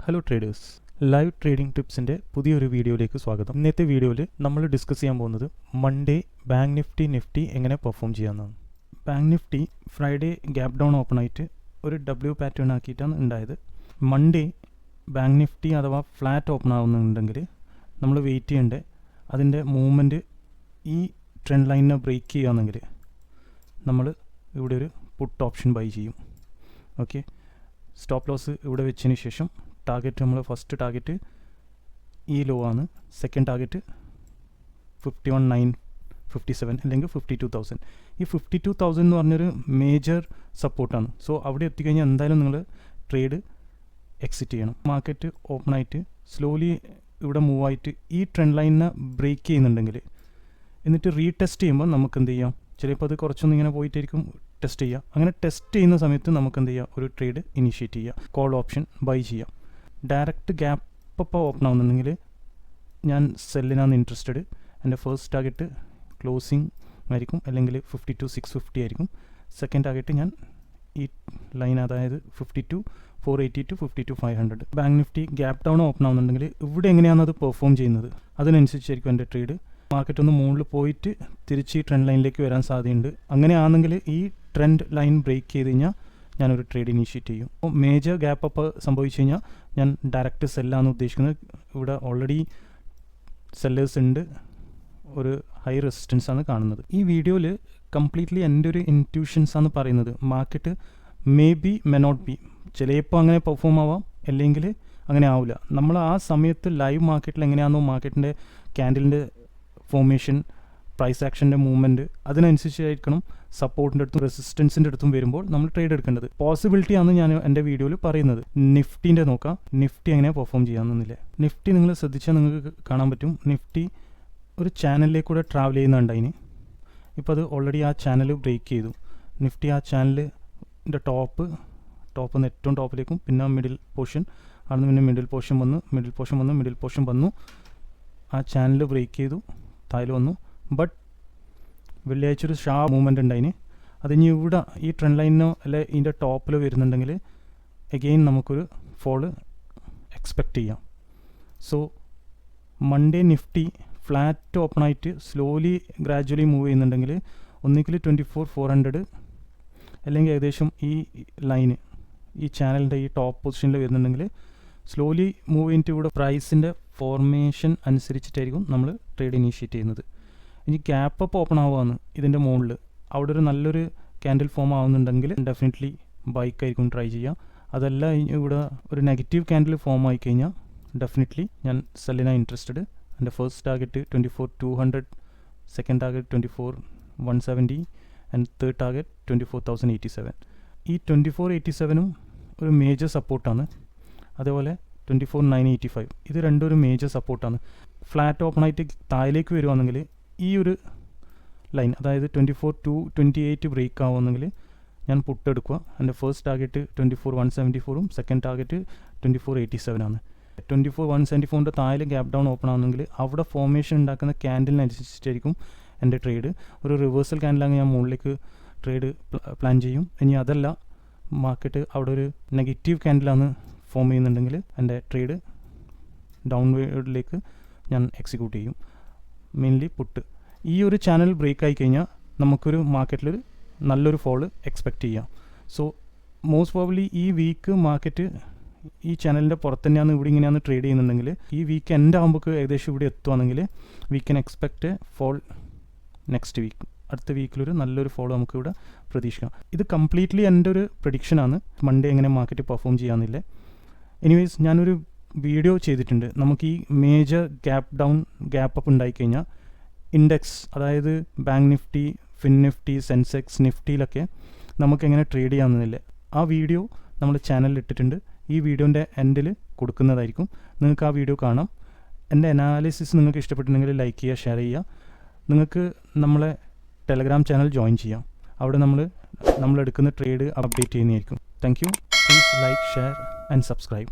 Hello traders, live trading ടിപ്സിൻ്റെ പുതിയൊരു വീഡിയോയിലേക്ക് സ്വാഗതം. ഇന്നത്തെ വീഡിയോയിൽ നമ്മൾ ഡിസ്കസ് ചെയ്യാൻ പോകുന്നത് മൺഡേ ബാങ്ക് നിഫ്റ്റി എങ്ങനെ പെർഫോം ചെയ്യാമെന്നാണ്. Bank Nifty Friday gap down open ആയിട്ട് ഒരു ഡബ്ല്യു പാറ്റേൺ ആക്കിയിട്ടാണ് ഉണ്ടായത്. മൺഡേ ബാങ്ക് നിഫ്റ്റി അഥവാ ഫ്ലാറ്റ് ഓപ്പൺ ആവുന്നുണ്ടെങ്കിൽ നമ്മൾ വെയിറ്റ് ചെയ്യേണ്ടത് അതിൻ്റെ മൂവ്മെൻറ്റ് ഈ ട്രെൻഡ് ലൈനിനെ ബ്രേക്ക് ചെയ്യുകയാണെങ്കിൽ നമ്മൾ ഇവിടെ ഒരു പുട്ട് ഓപ്ഷൻ ബൈ ചെയ്യും. ഓക്കെ, സ്റ്റോപ്പ് ലോസ് ഇവിടെ വെച്ചതിന് ശേഷം ടാർഗറ്റ് നമ്മൾ ഫസ്റ്റ് ടാർഗറ്റ് ഈ ലോ ആണ്, സെക്കൻഡ് ടാർഗറ്റ് 51,957 അല്ലെങ്കിൽ 52,000. ഈ 52,000 എന്ന് പറഞ്ഞൊരു മേജർ സപ്പോർട്ടാണ്. സോ അവിടെ എത്തിക്കഴിഞ്ഞാൽ എന്തായാലും നിങ്ങൾ ട്രേഡ് എക്സിറ്റ് ചെയ്യണം. മാർക്കറ്റ് ഓപ്പൺ ആയിട്ട് സ്ലോലി ഇവിടെ മൂവ് ആയിട്ട് ഈ ട്രെൻഡ് ലൈനിനെ ബ്രേക്ക് ചെയ്യുന്നുണ്ടെങ്കിൽ എന്നിട്ട് റീടെസ്റ്റ് ചെയ്യുമ്പോൾ നമുക്ക് എന്ത് ചെയ്യാം, ചിലപ്പോൾ അത് കുറച്ചൊന്നും ഇങ്ങനെ പോയിട്ടായിരിക്കും ടെസ്റ്റ് ചെയ്യുക. അങ്ങനെ ടെസ്റ്റ് ചെയ്യുന്ന സമയത്ത് നമുക്ക് എന്ത് ചെയ്യുക, ഒരു ട്രേഡ് ഇനിഷ്യേറ്റ് ചെയ്യുക, കോൾ ഓപ്ഷൻ ബൈ ചെയ്യാം. ഡയറക്റ്റ് ഗ്യാപ്പ് അപ്പ് ഓപ്പൺ ആവുന്നുണ്ടെങ്കിൽ ഞാൻ സെല്ലിനാണ് ഇൻട്രസ്റ്റഡ്. എൻ്റെ ഫസ്റ്റ് ടാർഗറ്റ് ക്ലോസിങ് ആയിരിക്കും, അല്ലെങ്കിൽ 52,650 ആയിരിക്കും. സെക്കൻഡ് ടാർഗറ്റ് ഞാൻ ഈ ലൈൻ, അതായത് 52,480 to 52,500. Bank Nifty gap down open ആവുന്നുണ്ടെങ്കിൽ ഇവിടെ എങ്ങനെയാണ് അത് പെർഫോം ചെയ്യുന്നത് അതിനനുസരിച്ചായിരിക്കും എൻ്റെ ട്രേഡ്. മാർക്കറ്റ് ഒന്ന് മുകളിൽ പോയിട്ട് തിരിച്ച് ഈ ട്രെൻഡ് ലൈനിലേക്ക് വരാൻ സാധ്യതയുണ്ട്. അങ്ങനെയാണെങ്കിൽ ഈ ട്രെൻഡ് ലൈൻ ബ്രേക്ക് ചെയ്ത് കഴിഞ്ഞാൽ ഞാനൊരു ട്രേഡ് ഇനീഷ്യേറ്റ് ചെയ്യും. അപ്പോൾ മേജർ ഗ്യാപ്പ് അപ്പ് സംഭവിച്ചു കഴിഞ്ഞാൽ ഞാൻ ഡയറക്റ്റ് സെല്ലാണ് ഉദ്ദേശിക്കുന്നത്. ഇവിടെ ഓൾറെഡി സെല്ലേഴ്സ് ഉണ്ട്, ഒരു ഹൈ റെസിസ്റ്റൻസ് ആണ് കാണുന്നത്. ഈ വീഡിയോയിൽ കംപ്ലീറ്റ്ലി എൻ്റെ ഒരു ഇൻറ്റ്യൂഷൻസ് ആണ് പറയുന്നത്. Market may be may not be, ചിലപ്പോൾ അങ്ങനെ പെർഫോം ആവാം, അല്ലെങ്കിൽ അങ്ങനെ ആവില്ല. നമ്മൾ ആ സമയത്ത് ലൈവ് മാർക്കറ്റിൽ എങ്ങനെയാണെന്നോ മാർക്കറ്റിൻ്റെ ക്യാൻഡിലിൻ്റെ ഫോർമേഷൻ, പ്രൈസ് ആക്ഷൻ്റെ മൂവ്മെൻറ്റ്, അതിനനുസരിച്ചായിരിക്കണം സപ്പോർട്ടിൻ്റെ അടുത്തും റെസിസ്റ്റൻസിൻ്റെ അടുത്തും വരുമ്പോൾ നമ്മൾ ട്രേഡ് എടുക്കേണ്ടത്. പോസിബിലിറ്റി ആണ് ഞാൻ എൻ്റെ വീഡിയോയിൽ പറയുന്നത്. നിഫ്റ്റീൻ്റെ നോക്കാം, നിഫ്റ്റി എങ്ങനെ പെർഫോം ചെയ്യാമെന്നില്ല. നിഫ്റ്റി നിങ്ങൾ ശ്രദ്ധിച്ചാൽ നിങ്ങൾക്ക് കാണാൻ പറ്റും, നിഫ്റ്റി ഒരു ചാനലിലേക്കൂടെ ട്രാവൽ ചെയ്യുന്നുണ്ടായിന്. ഇപ്പോൾ അത് ഓൾറെഡി ആ ചാനൽ ബ്രേക്ക് ചെയ്തു. നിഫ്റ്റി ആ ചാനലിൻ്റെ ടോപ്പ് നിന്ന് ഏറ്റവും ടോപ്പിലേക്കും പിന്നെ മിഡിൽ പോർഷൻ ആണ്, പിന്നെ മിഡിൽ പോർഷൻ വന്നു, ആ ചാനൽ ബ്രേക്ക് ചെയ്തു, താഴെ വന്നു. ബട്ട് വെള്ളിയാഴ്ച ഒരു ഷാർപ്പ് മൂവ്മെൻറ്റ് ഉണ്ടായിന്. അതിന് ഇവിടെ ഈ ട്രെൻഡ് ലൈനോ അല്ലെ ഇതിൻ്റെ ടോപ്പിൽ വരുന്നുണ്ടെങ്കിൽ എഗെയിൻ നമുക്കൊരു ഫോള് എക്സ്പെക്റ്റ് ചെയ്യാം. So Monday Nifty flat open ആയിട്ട് സ്ലോലി ഗ്രാജുവലി മൂവ് ചെയ്യുന്നുണ്ടെങ്കിൽ ഒന്നുകിൽ 24,400 അല്ലെങ്കിൽ ഏകദേശം ഈ ലൈന് ഈ ചാനലിൻ്റെ ഈ ടോപ്പ് പൊസിഷനിൽ വരുന്നുണ്ടെങ്കിൽ സ്ലോലി മൂവ് ചെയ്തിട്ട് ഇവിടെ പ്രൈസിൻ്റെ ഫോർമേഷൻ അനുസരിച്ചിട്ടായിരിക്കും നമ്മൾ ട്രേഡ് ഇനീഷ്യേറ്റ് ചെയ്യുന്നത്. ഇനി ഗ്യാപ്പ് അപ്പ് ഓപ്പൺ ആവുകയാണ് ഇതിൻ്റെ മുകളിൽ, അവിടെ ഒരു നല്ലൊരു ക്യാൻഡിൽ ഫോം ആവുന്നുണ്ടെങ്കിൽ ഡെഫിനറ്റ്ലി ബൈക്കായിരിക്കും ട്രൈ ചെയ്യുക. അതല്ല ഇവിടെ ഒരു നെഗറ്റീവ് ക്യാൻഡിൽ ഫോം ആയി കഴിഞ്ഞാൽ ഡെഫിനറ്റ്ലി ഞാൻ സെല്ലിനാണ് ഇൻട്രസ്റ്റഡ്. എൻ്റെ first target 24,200, second target 24,170 and third target 24,087. ഈ 24,087 ഒരു മേജർ സപ്പോർട്ടാണ്. അതേപോലെ 24,985 ഇത് രണ്ടും ഒരു മേജർ സപ്പോർട്ടാണ്. ഫ്ലാറ്റ് ഓപ്പൺ ആയിട്ട് താഴേക്ക് വരുവാണെങ്കിൽ ഈ ഒരു ലൈൻ, അതായത് 24,228 ബ്രേക്ക് ആവുമെന്നെങ്കിൽ ഞാൻ പുട്ട് എടുക്കുക. എൻ്റെ ഫസ്റ്റ് ടാർഗറ്റ് 24,174 സെക്കൻഡ് ടാർഗറ്റ് 24,087 ആണ്. 24,174 താഴെ ഗ്യാപ് ഡൗൺ ഓപ്പൺ ആവുന്നെങ്കിൽ അവിടെ ഫോർമേഷൻ ഉണ്ടാക്കുന്ന ക്യാൻഡിലിനനുസരിച്ചിട്ടായിരിക്കും എൻ്റെ ട്രേഡ്. ഒരു റിവേഴ്സൽ ക്യാൻഡിലാണെങ്കിൽ ഞാൻ മുകളിലേക്ക് ട്രേഡ് പ്ലാൻ ചെയ്യും. ഇനി അതല്ല, മാർക്കറ്റ് അവിടെ ഒരു നെഗറ്റീവ് ക്യാൻഡിലാണ് ഫോം ചെയ്യുന്നുണ്ടെങ്കിൽ എൻ്റെ ട്രേഡ് ഡൗൺവേഡിലേക്ക് ഞാൻ എക്സിക്യൂട്ട് ചെയ്യും. മെയിൻലി പുട്ട്. ഈ ഒരു ചാനൽ ബ്രേക്ക് ആയി കഴിഞ്ഞാൽ നമുക്കൊരു മാർക്കറ്റിൽ നല്ലൊരു ഫോള് എക്സ്പെക്റ്റ് ചെയ്യാം. സോ മോസ്റ്റ് പ്രോബബ്ലി ഈ വീക്ക് മാർക്കറ്റ് ഈ ചാനലിൻ്റെ പുറത്ത് തന്നെയാണ് ഇവിടെ ഇങ്ങനെയാണ് ട്രേഡ് ചെയ്യുന്നുണ്ടെങ്കിൽ ഈ വീക്ക് എൻ്റെ ആകുമ്പോൾ ഏകദേശം ഇവിടെ എത്തുകയാണെങ്കിൽ we can expect fall next week. അടുത്ത വീക്കിലൊരു നല്ലൊരു ഫോളോ നമുക്കിവിടെ പ്രതീക്ഷിക്കാം. ഇത് കംപ്ലീറ്റ്ലി എൻ്റെ ഒരു പ്രഡിക്ഷനാണ്, മൺഡേ എങ്ങനെ മാർക്കറ്റ് പെർഫോം ചെയ്യാമെന്നില്ല. എനിവേസ് ഞാനൊരു വീഡിയോ ചെയ്തിട്ടുണ്ട്. നമുക്ക് ഈ മേജർ ഗ്യാപ്പ് അപ്പ് ഉണ്ടായിക്കഴിഞ്ഞാൽ ഇൻഡെക്സ്, അതായത് bank Nifty, fin Nifty, Sensex, നിഫ്റ്റിയിലൊക്കെ നമുക്കെങ്ങനെ ട്രേഡ് ചെയ്യാമെന്നില്ല. ആ വീഡിയോ നമ്മൾ ചാനലിൽ ഇട്ടിട്ടുണ്ട്. ഈ വീഡിയോൻ്റെ എൻഡിൽ കൊടുക്കുന്നതായിരിക്കും. നിങ്ങൾക്ക് ആ വീഡിയോ കാണാം. എൻ്റെ അനാലിസിസ് നിങ്ങൾക്ക് ഇഷ്ടപ്പെട്ടിട്ടുണ്ടെങ്കിൽ ലൈക്ക് ചെയ്യുക, ഷെയർ ചെയ്യുക. നിങ്ങൾക്ക് നമ്മളെ ടെലഗ്രാം ചാനൽ ജോയിൻ ചെയ്യാം. അവിടെ നമ്മൾ എടുക്കുന്ന ട്രേഡ് അപ്ഡേറ്റ് ചെയ്യുന്നതായിരിക്കും. Thank you. Please like, share and subscribe.